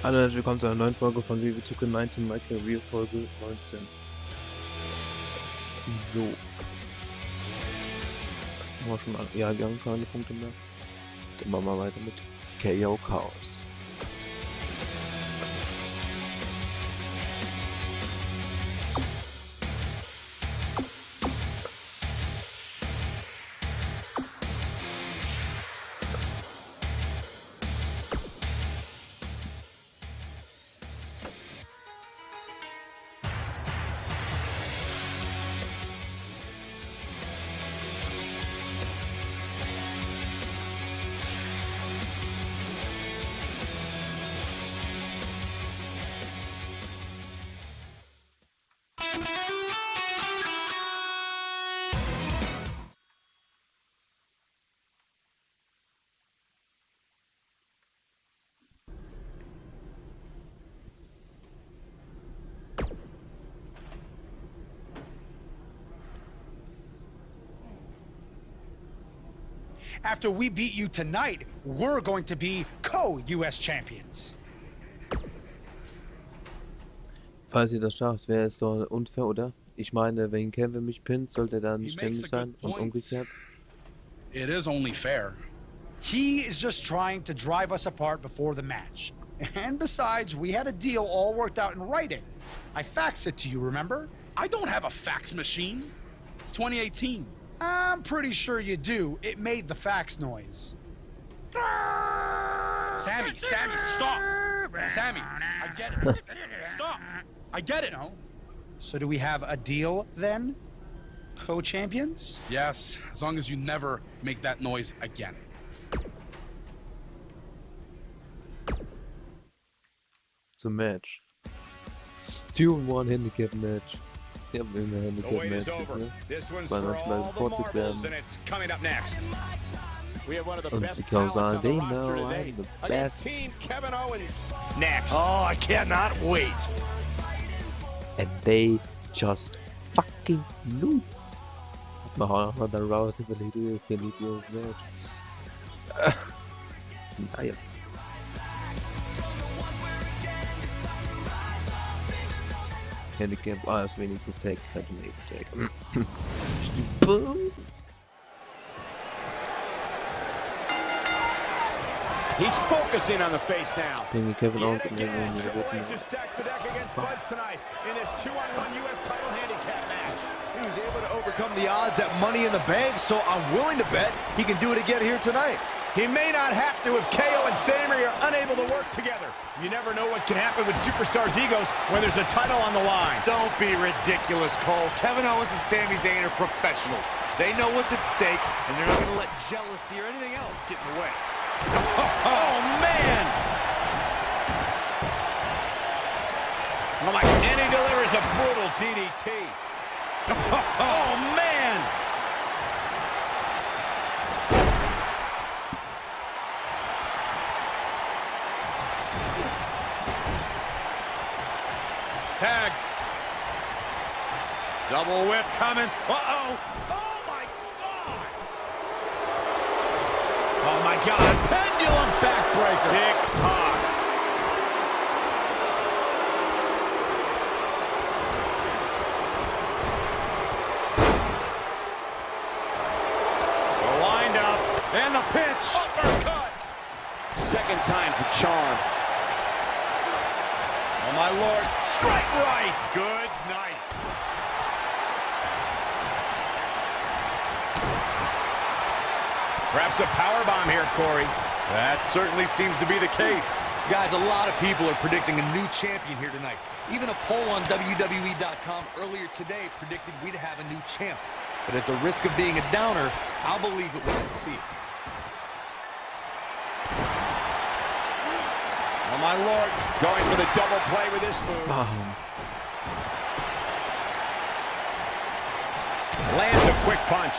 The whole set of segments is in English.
Hallo und herzlich willkommen zu einer neuen Folge von WWE2K19, Michael Review Folge 19. So. Haben wir schon ja, wir haben keine Punkte mehr. Dann machen wir weiter mit KO Chaos. After we beat you tonight, we're going to be co-US Champions. Falls ihr das schafft, wäre es doch unfair, oder? Ich meine, wenn Kevin mich pinnt, sollte er dann ständig sein und umgekehrt. It is only fair. He is just trying to drive us apart before the match. And besides, we had a deal all worked out in writing. I faxed it to you, remember? I don't have a fax machine. It's 2018. I'm pretty sure you do. It made the fax noise. Sammy, stop! Sammy, I get it. Stop! I get it. No. So do we have a deal then? Co-champions? Yes, as long as you never make that noise again. Zum Match. 2-in-1 Handicap Match. Ich hab immer Handicap Matches, ne? Weil manchmal bevorzugt werden. Und because they know I'm the best. Next. Oh, I cannot wait. And they just fucking lose. Wir hauen auch mal dann raus, ich verliere dieses Match. Naja. Handicap, ist wenigstens Take, kann ich nicht Take. He's focusing on the face now. Gegen Kevin Owens Yet again, Triple H has stacked the deck against Budge tonight in this 2-on-1 US title handicap match. He was able to overcome the odds at Money in the Bank, so I'm willing to bet he can do it again here tonight. He may not have to if KO and Sammy are unable to work together. You never know what can happen with superstars' egos when there's a title on the line. Don't be ridiculous, Cole. Kevin Owens and Sami Zayn are professionals. They know what's at stake, and they're not going to let jealousy or anything else get in the way. Oh, man! And he delivers a brutal DDT. Oh, man! Tag. Double whip coming. Uh-oh. Oh, my God. Oh, my God. Pendulum backbreaker. Tick-tock. The wind-up. And the pinch. Uppercut. Second time's a charm. Oh, my Lord. Strike right. Good night. Perhaps a powerbomb here, Corey. That certainly seems to be the case. Guys, a lot of people are predicting a new champion here tonight. Even a poll on WWE.com earlier today predicted we'd have a new champ. But at the risk of being a downer, I'll believe it when I see it. Oh, my Lord. Going for the double play with this move. Lands a quick punch.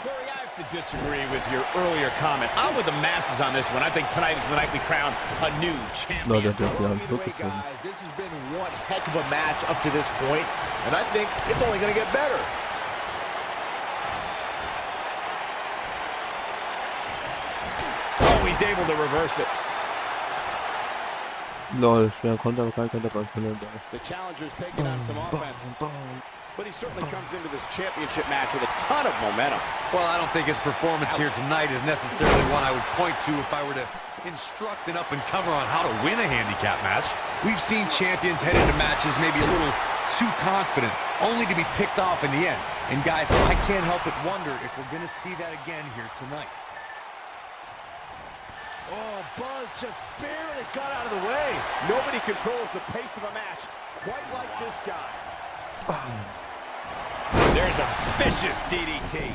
Corey, I have to disagree with your earlier comment. I'm with the masses on this one. I think tonight is the night we crown a new champion. No, der dürfte ja Guys, this has been one heck of a match up to this point, and I think it's only going to get better. Oh, he's able to reverse it. Lol, schwer Konter, aber kein Konterbank-Verlängerung. The challenger's taking on some offense. But he certainly comes into this championship match with a ton of momentum. Well, I don't think his performance here tonight is necessarily one I would point to if I were to instruct an up-and-comer on how to win a handicap match. We've seen champions head into matches maybe a little too confident, only to be picked off in the end. And guys, I can't help but wonder if we're going to see that again here tonight. Oh, Buzz just barely got out of the way. Nobody controls the pace of a match quite like this guy. There's a vicious DDT.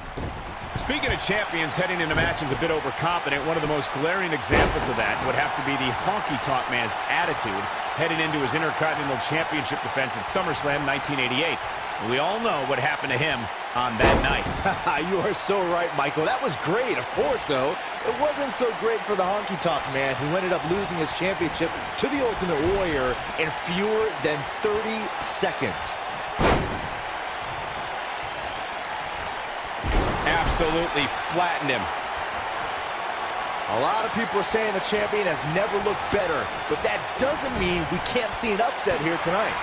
Speaking of champions heading into matches a bit overconfident, one of the most glaring examples of that would have to be the honky-tonk man's attitude heading into his Intercontinental Championship defense at SummerSlam 1988. We all know what happened to him on that night. You are so right, Michael. That was great. Of course, though, it wasn't so great for the honky-tonk man, who ended up losing his championship to the Ultimate Warrior in fewer than 30 seconds. Absolutely flattened him. A lot of people are saying the champion has never looked better, but that doesn't mean we can't see an upset here tonight.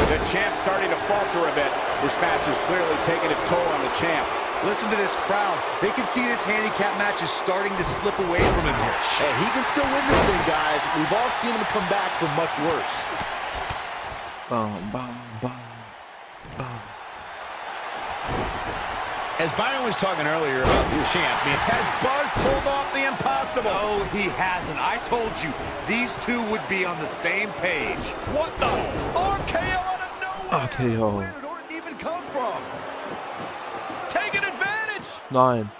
The champ's starting to falter a bit. This match is clearly taking its toll on the champ. Listen to this crowd. They can see this handicap match is starting to slip away from him here. Hey, he can still win this thing, guys. We've all seen him come back from much worse. Bam, bam, bam, bam. As Byron was talking earlier about the champion, has Buzz pulled off the impossible? No, he hasn't. I told you, these two would be on the same page. What the? RKO out of nowhere! RKO. Where did Orton even come from? Taking advantage! Nein.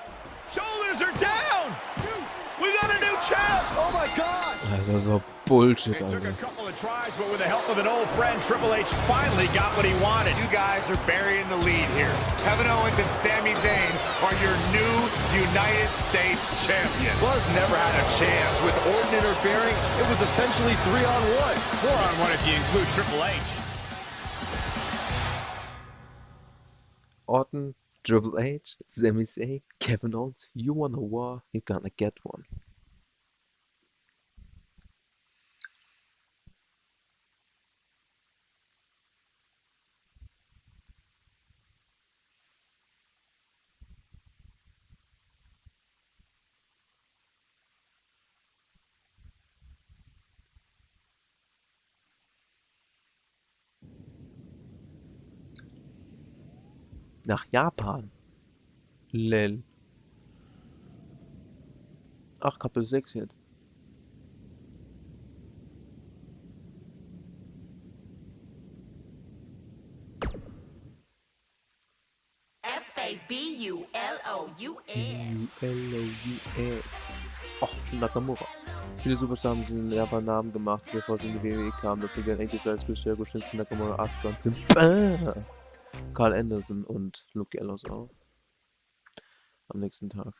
Shoulders are down! We got a new champ! Oh my gosh! Das ist so Bullshit, It took a Alter. couple of tries, but with the help of an old friend, Triple H finally got what he wanted. You guys are burying the lead here. Kevin Owens and Sami Zayn are your new United States champions. Buzz never had a chance. With Orton interfering, it was essentially 3-on-1. 4-on-1 if you include Triple H. Orton, Triple H, Sami Zayn, Kevin Owens. You want a war? You're gonna get one. Nach Japan. Lel. Ach, Kapitel 6 jetzt. F-A-B-U-L-O-U-S. Ach, schon Nakamura. Viele Superstars haben sich in Japan Namen gemacht, bevor sie in die WWE kamen. Dazu gehören AJ Styles, Chris Jericho, Shinsuke Nakamura, Asuka und Finn Carl Anderson und Luke Gallows auch. Am nächsten Tag.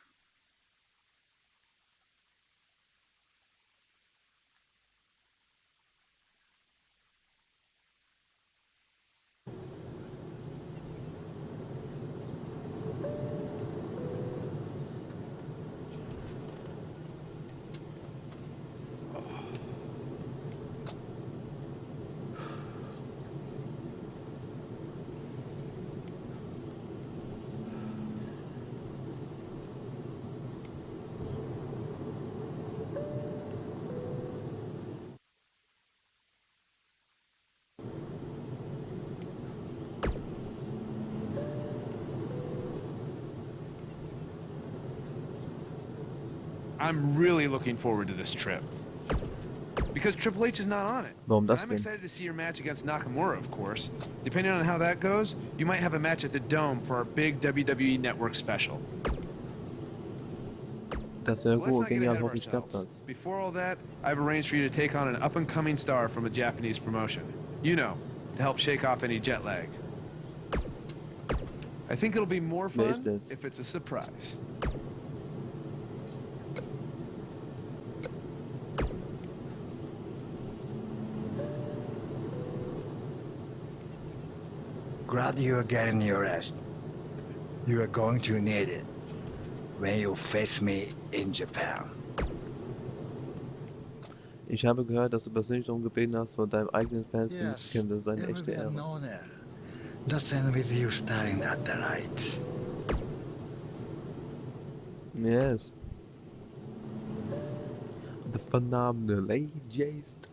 I'm really looking forward to this trip. Because Triple H is not on it. Warum das I'm denn? excited to see your match against Nakamura, of course. Depending on how that goes, you might have a match at the Dome for our big WWE Network special. Das wäre Let's gut, not get genial, ahead of hoffentlich klappt ourselves. das. Before all that, I've arranged for you to take on an up-and-coming star from a Japanese promotion. You know, to help shake off any jet lag. I think it'll be more Wer fun ist das? if it's a surprise. Glad you are getting your rest. You are going to need it when you face me in Japan. Ich habe gehört, dass du das nicht darum gebeten hast, von deinem eigenen Fans genug zu kennen. Das ist eine it would echte be an Ehre. honor. Doesn't with you staring at the lights. Yes. The phenomenal AJ Styles.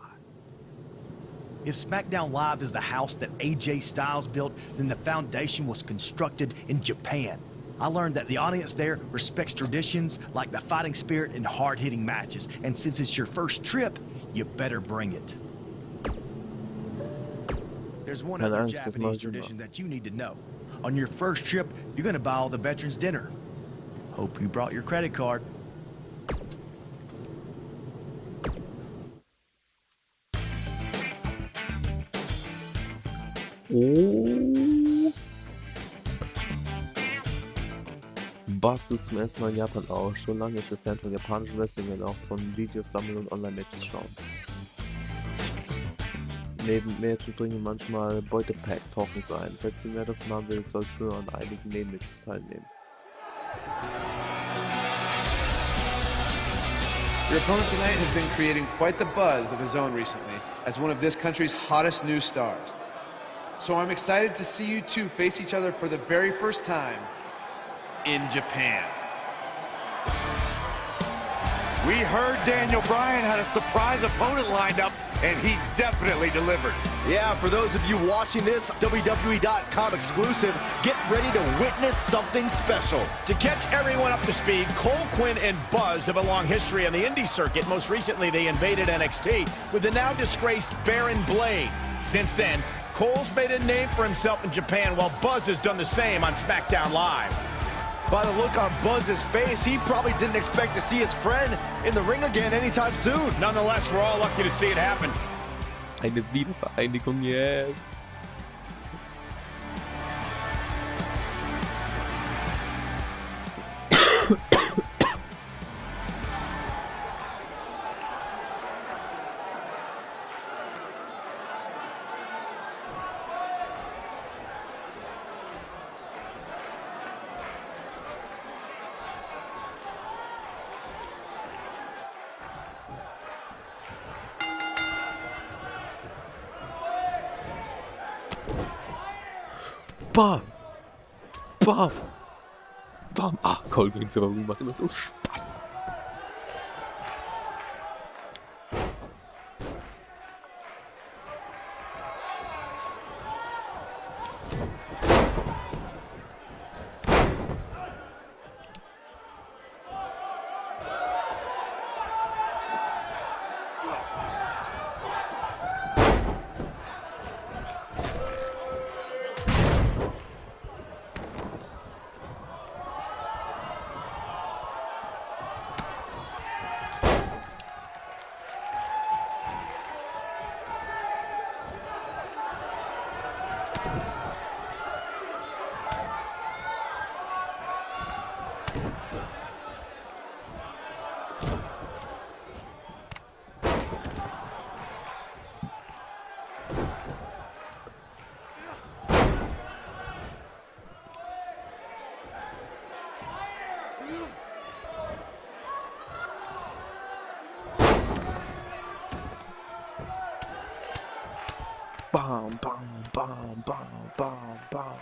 If SmackDown Live is the house that AJ Styles built, then the foundation was constructed in Japan. I learned that the audience there respects traditions like the fighting spirit and hard-hitting matches. And since it's your first trip, you better bring it. There's one other Japanese tradition that you need to know. On your first trip, you're gonna buy all the veterans dinner. Hope you brought your credit card. Oh. Buzz sieht zum ersten Mal in Japan aus. Schon lange ist er Fan von japanischem Wrestling und auch von Videos sammeln und Online-Matches schauen. Neben Matches bringen manchmal Beutepack-Tokens ein. Falls du mehr davon haben willst, sollst du an einigen Nebenmatches teilnehmen. Your opponent tonight has been creating quite the buzz of his own recently as one of this country's hottest new stars. So I'm excited to see you two face each other for the very first time in Japan. We heard Daniel Bryan had a surprise opponent lined up, and he definitely delivered. Yeah, for those of you watching this WWE.com exclusive, get ready to witness something special. To catch everyone up to speed, Cole, Quinn, and Buzz have a long history on the indie circuit. Most recently, they invaded NXT with the now disgraced Baron Blade. Since then, Cole's made a name for himself in Japan, while Buzz has done the same on SmackDown Live. By the look on Buzz's face, he probably didn't expect to see his friend in the ring again anytime soon. Nonetheless, we're all lucky to see it happen. Eine Wiedervereinigung jetzt. Bam! Bam! Bam! Ah, Cole gegen Silver macht immer so Spaß. Bam, bam, bam, bam, bam, bam.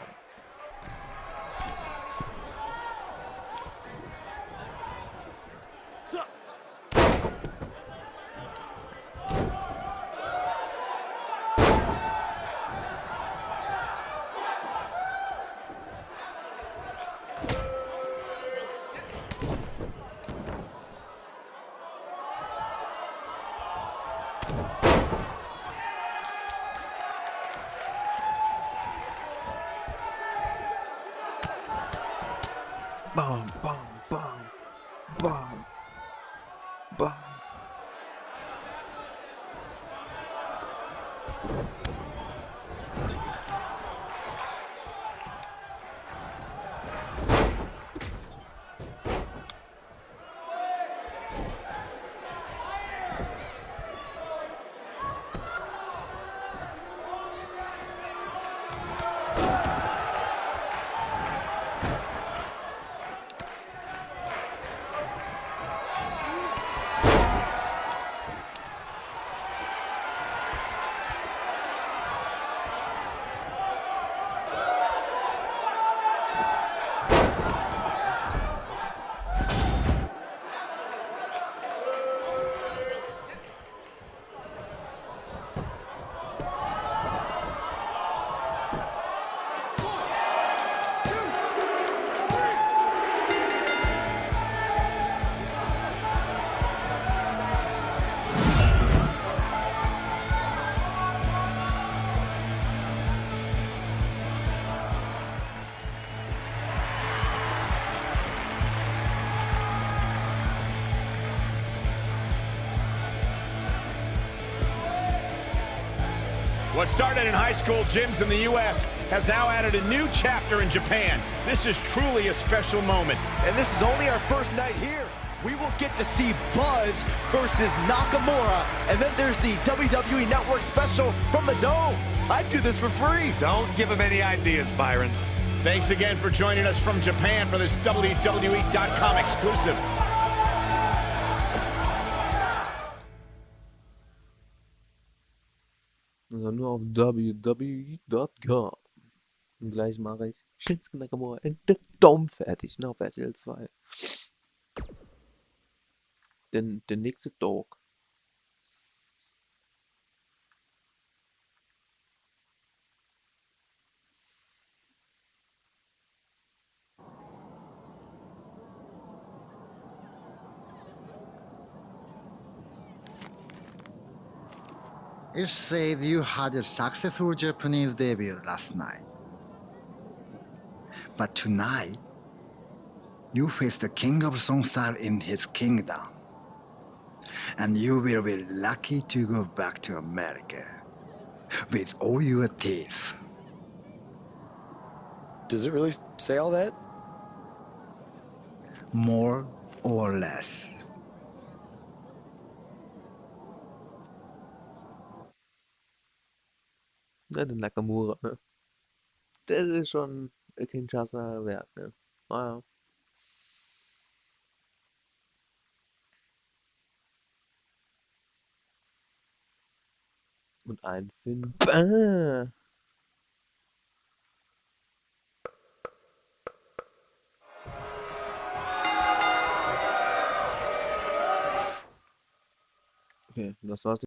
Bam, bam, bam, bam, bam. What started in high school gyms in the U.S. has now added a new chapter in Japan. This is truly a special moment. And this is only our first night here. We will get to see Buzz versus Nakamura, and then there's the WWE Network special from the Dome. I'd do this for free. Don't give him any ideas, Byron. Thanks again for joining us from Japan for this WWE.com exclusive. Also nur auf WWE.com. Und gleich mache ich Shinsuke Nakamura in the Dome fertig, ne, auf RTL 2. Denn der nächste Dog. It said you had a successful Japanese debut last night. But tonight, you face the king of Songstyle in his kingdom. And you will be lucky to go back to America with all your teeth. Does it really say all that? More or less. Ne, der Nakamura, ne? Der ist schon Kinshasa wert, ne? Naja. Und ein Finn. Okay, das war's.